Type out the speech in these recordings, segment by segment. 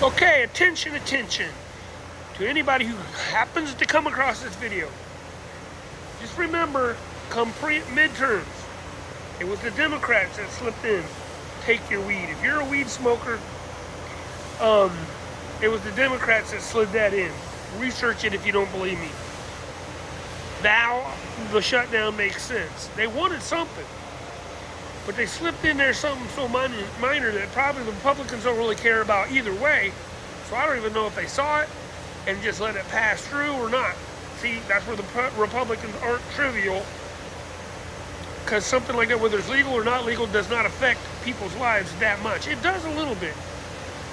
Okay, attention, attention. To anybody who happens to come across this video, just remember, come midterms, it was the Democrats that slipped in. Take your weed. If you're a weed smoker, it was the Democrats that slid that in. Research it if you don't believe me. Now, the shutdown makes sense. They wanted something, but they slipped in there something so minor that probably the Republicans don't really care about either way. So I don't even know if they saw it and just let it pass through or not. See, that's where the Republicans aren't trivial, because something like that, whether it's legal or not legal, does not affect people's lives that much. It does a little bit,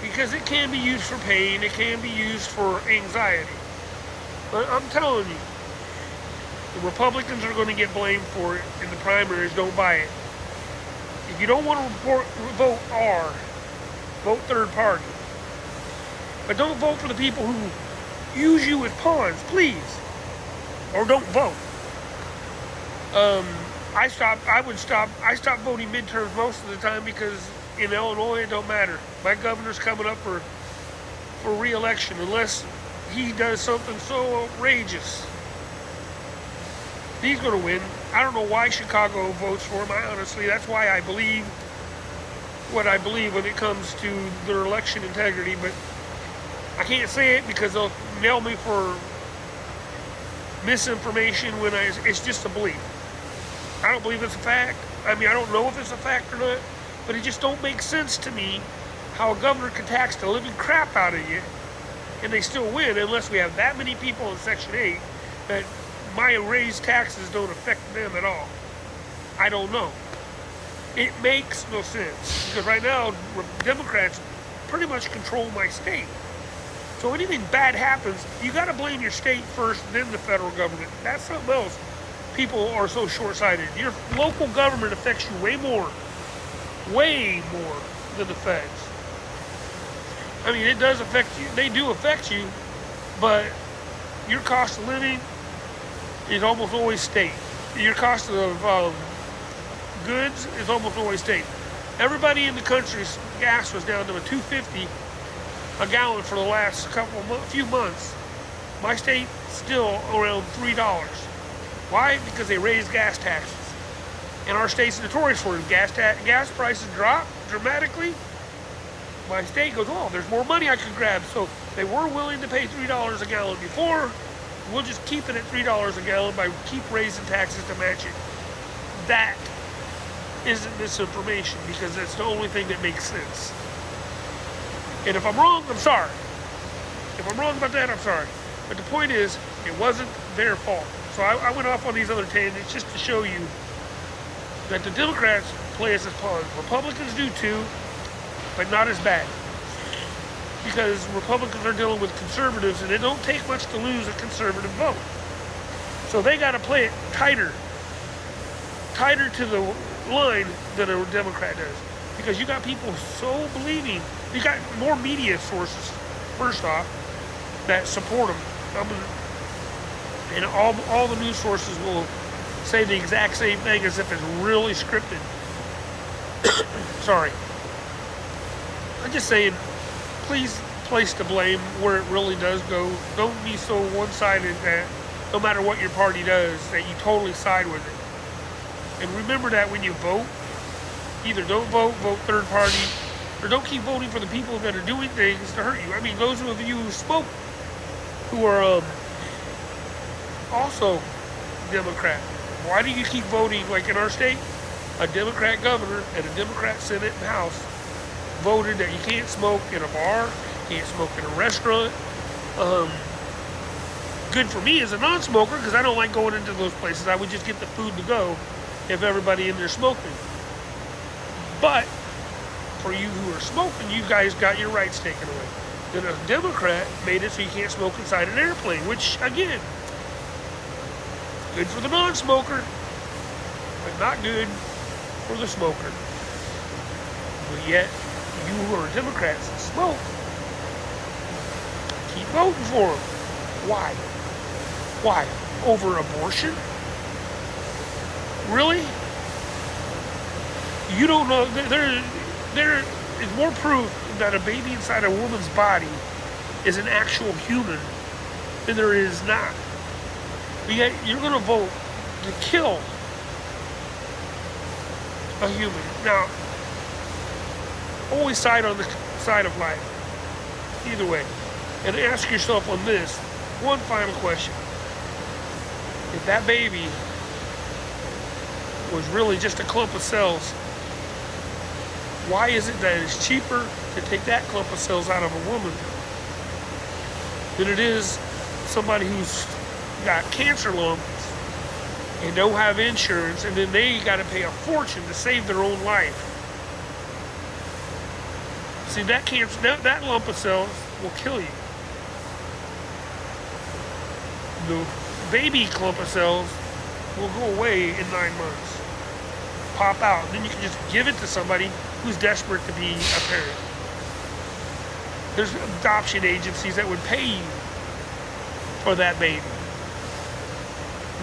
because it can be used for pain, it can be used for anxiety. But I'm telling you, the Republicans are going to get blamed for it in the primaries. Don't buy it. If you don't want to vote R, vote third party. But don't vote for the people who use you as pawns, please. Or don't vote. I stopped voting midterms most of the time, because in Illinois it don't matter. My governor's coming up for re-election unless he does something so outrageous. He's going to win. I don't know why Chicago votes for him. That's why I believe what I believe when it comes to their election integrity, but I can't say it because they'll nail me for misinformation when it's just a belief. I don't believe it's a fact. I mean, I don't know if it's a fact or not, but it just don't make sense to me how a governor can tax the living crap out of you and they still win, unless we have that many people in Section 8 that my raised taxes don't affect them at all. I don't know. It makes no sense, because right now Democrats pretty much control my state. So anything bad happens, you got to blame your state first, then the federal government. That's something else. People are so short-sighted. Your local government affects you way more than the feds. I mean, it does affect you. They do affect you, but your cost of living is almost always state. Your cost of goods is almost always state. Everybody in the country's gas was down to a $2.50 a gallon for the last few months. My state still around $3. Why? Because they raised gas taxes. And our state's notorious for it. Gas prices drop dramatically. My state goes, oh, there's more money I could grab. So they were willing to pay $3 a gallon before. We'll just keep it at $3 a gallon by keep raising taxes to match it. That isn't misinformation, because that's the only thing that makes sense. And if I'm wrong, I'm sorry. If I'm wrong about that, I'm sorry. But the point is, it wasn't their fault. So I went off on these other tangents just to show you that the Democrats play us as pawns. Republicans do too, but not as bad. Because Republicans are dealing with conservatives, and it don't take much to lose a conservative vote. So they got to play it tighter to the line than a Democrat does. Because you got people so believing. You got more media sources, first off, that support them. And all the news sources will say the exact same thing as if it's really scripted. Sorry. I'm just saying, please place the blame where it really does go. Don't be so one-sided that no matter what your party does, that you totally side with it. And remember that when you vote, either don't vote third party, or don't keep voting for the people that are doing things to hurt you. I mean, those of you who smoke, who are also Democrat, why do you keep voting? Like in our state, a Democrat governor and a Democrat Senate and House voted that you can't smoke in a bar, can't smoke in a restaurant. Good for me as a non-smoker, because I don't like going into those places. I would just get the food to go if everybody in there smoking. But for you who are smoking, you guys got your rights taken away. Then a Democrat made it so you can't smoke inside an airplane, which, again, good for the non-smoker, but not good for the smoker. But yet, you who are Democrats and smoke, keep voting for them. Why? Why? Over abortion? Really? You don't know. There is more proof that a baby inside a woman's body is an actual human than there is not. But yet you're going to vote to kill a human. Now, always side on the side of life. Either way. And ask yourself on this one final question. If that baby was really just a clump of cells, why is it that it's cheaper to take that clump of cells out of a woman than it is somebody who's got cancer lumps and don't have insurance, and then they got to pay a fortune to save their own life? See, that cancer, that lump of cells will kill you. The baby clump of cells will go away in 9 months. Pop out. And then you can just give it to somebody who's desperate to be a parent. There's adoption agencies that would pay you for that baby.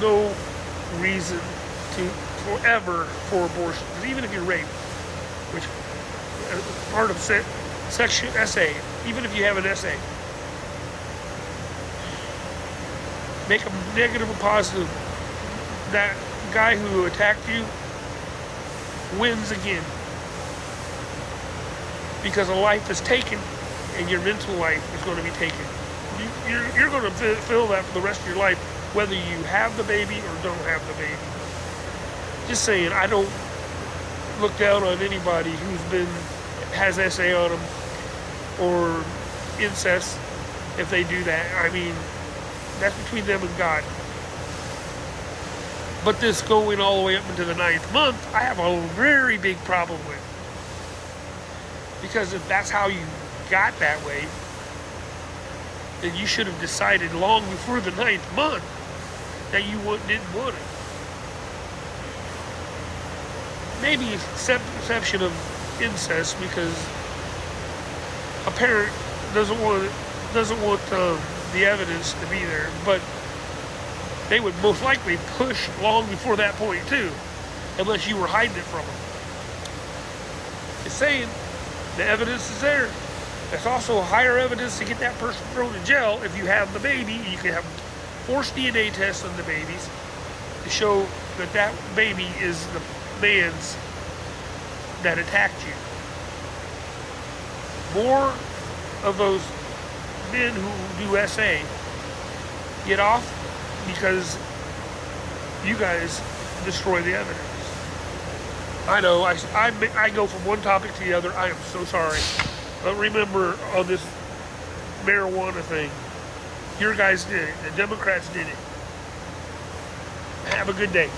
No reason to forever for abortion. Because even if you're raped, which is part of section SA, even if you have an SA, make them negative or positive, that guy who attacked you wins again. Because a life is taken and your mental life is going to be taken. You're going to feel that for the rest of your life, whether you have the baby or don't have the baby. Just saying, I don't look down on anybody has SA on them or incest if they do that. I mean, that's between them and God. But this going all the way up into the 9th month, I have a very big problem with. Because if that's how you got that way, then you should have decided long before the 9th month that you didn't want it. Maybe exception of incest, because a parent doesn't want the evidence to be there, but they would most likely push long before that point too, unless you were hiding it from them. It's saying the evidence is there. There's also higher evidence to get that person thrown in jail. If you have the baby, you can have forced DNA tests on the babies to show that that baby is the man's that attacked you. More of those men who do SA get off because you guys destroy the evidence. I know, I go from one topic to the other. I am so sorry. But remember, on this marijuana thing, your guys did it. The Democrats did it. Have a good day.